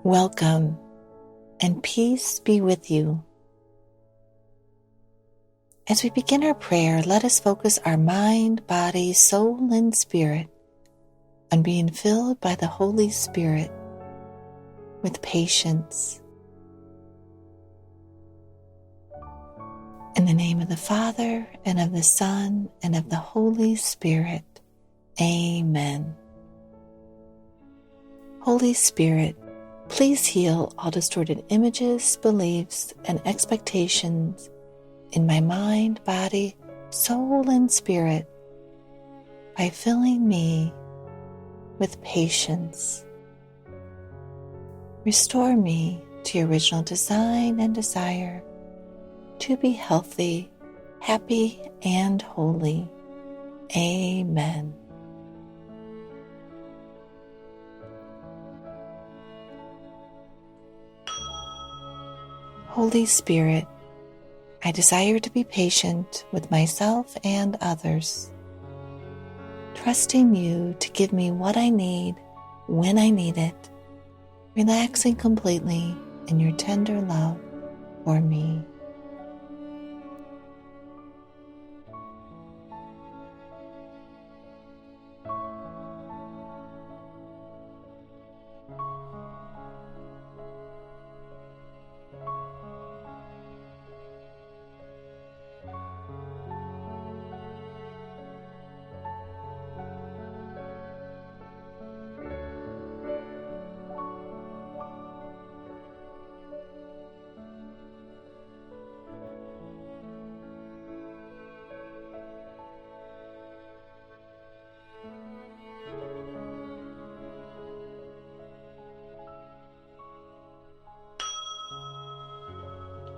Welcome, and peace be with you. As we begin our prayer, let us focus our mind, body, soul, and spirit on being filled by the Holy Spirit with patience. In the name of the Father, and of the Son, and of the Holy Spirit. Amen. Holy Spirit, please heal all distorted images, beliefs, and expectations in my mind, body, soul, and spirit by filling me with patience. Restore me to your original design and desire to be healthy, happy, and holy. Amen. Holy Spirit, I desire to be patient with myself and others, trusting you to give me what I need when I need it, relaxing completely in your tender love for me.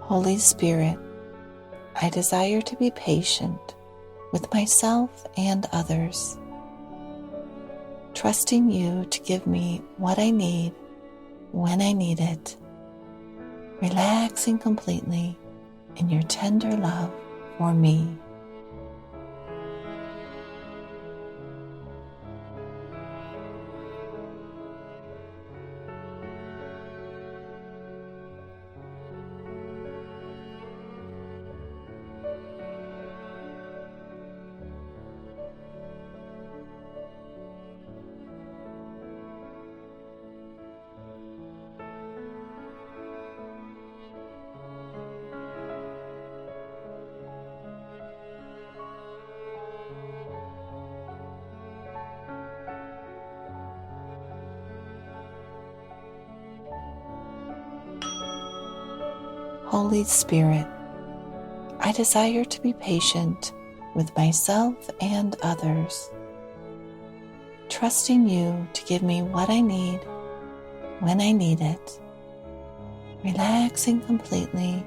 Holy Spirit, I desire to be patient with myself and others, trusting you to give me what I need when I need it, relaxing completely in your tender love for me. Holy Spirit, I desire to be patient with myself and others, trusting you to give me what I need when I need it, relaxing completely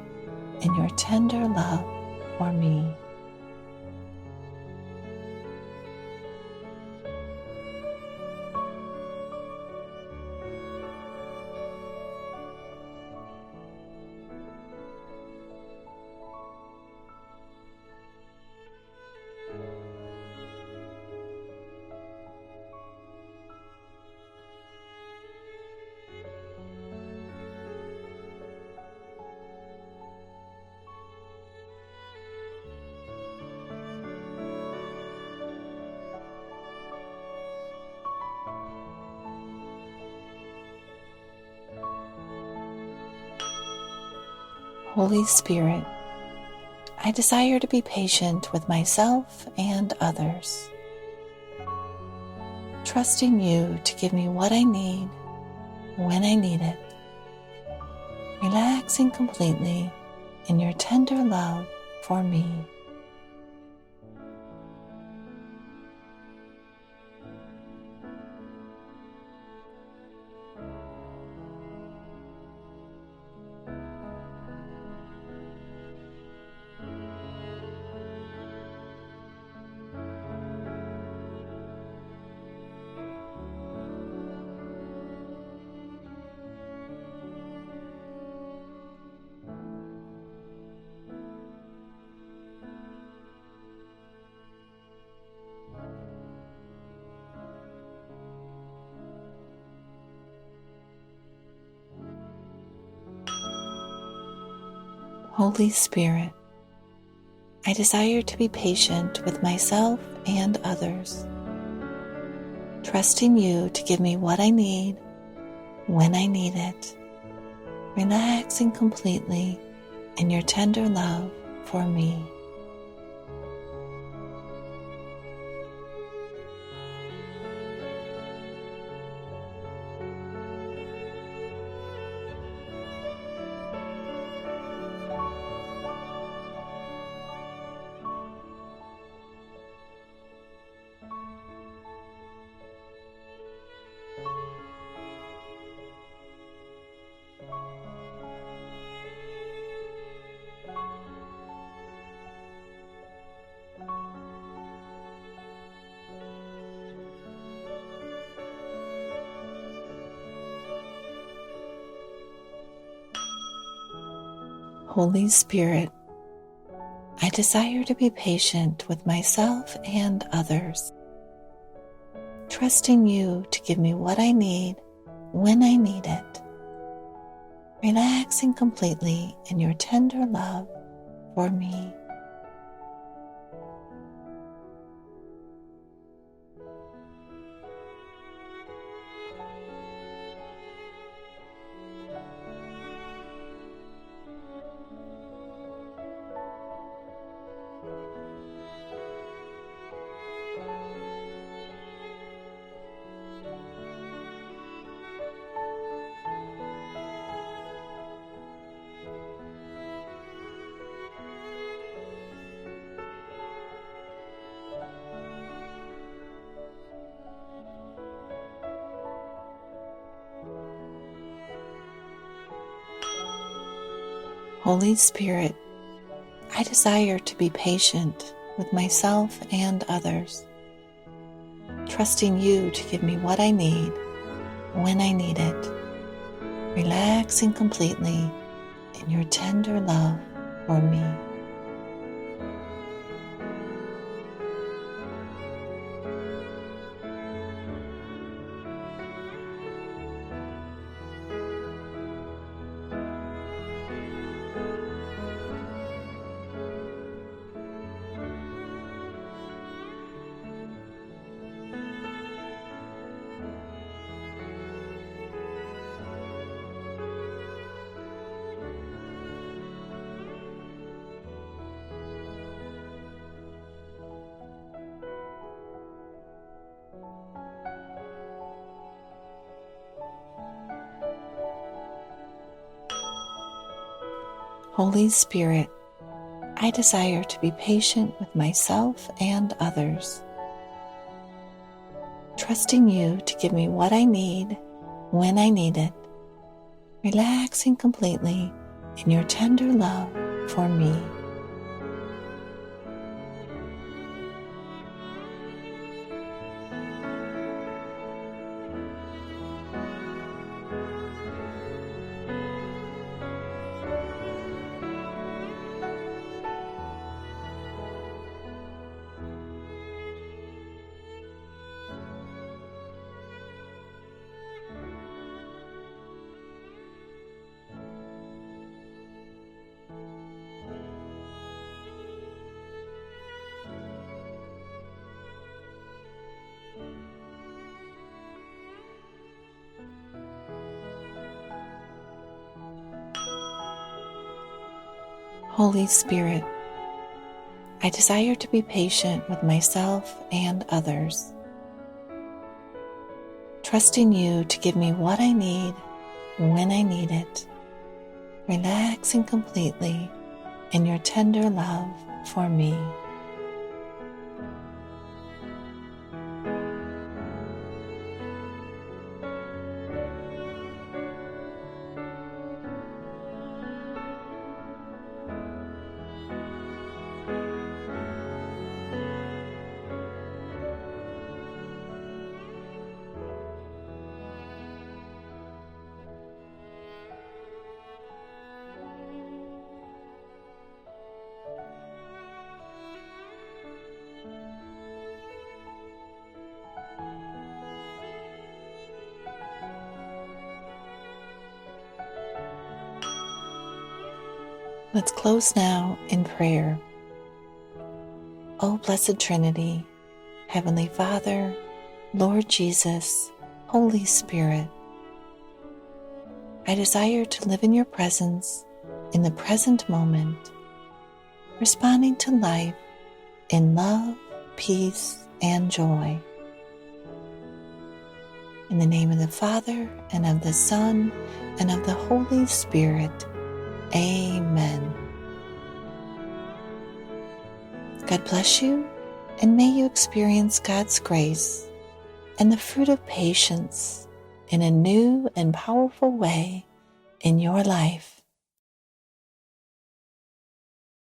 in your tender love for me. Holy Spirit, I desire to be patient with myself and others, trusting you to give me what I need when I need it, relaxing completely in your tender love for me. Holy Spirit, I desire to be patient with myself and others, trusting you to give me what I need when I need it, relaxing completely in your tender love for me. Holy Spirit, I desire to be patient with myself and others, trusting you to give me what I need when I need it, relaxing completely in your tender love for me. Holy Spirit, I desire to be patient with myself and others, trusting you to give me what I need when I need it, relaxing completely in your tender love for me. Holy Spirit, I desire to be patient with myself and others, trusting you to give me what I need when I need it, relaxing completely in your tender love for me. Holy Spirit, I desire to be patient with myself and others, trusting you to give me what I need when I need it, relaxing completely in your tender love for me. Let's close now in prayer. O Blessed Trinity, Heavenly Father, Lord Jesus, Holy Spirit, I desire to live in your presence in the present moment, responding to life in love, peace, and joy. In the name of the Father, and of the Son, and of the Holy Spirit. Amen. God bless you, and may you experience God's grace and the fruit of patience in a new and powerful way in your life.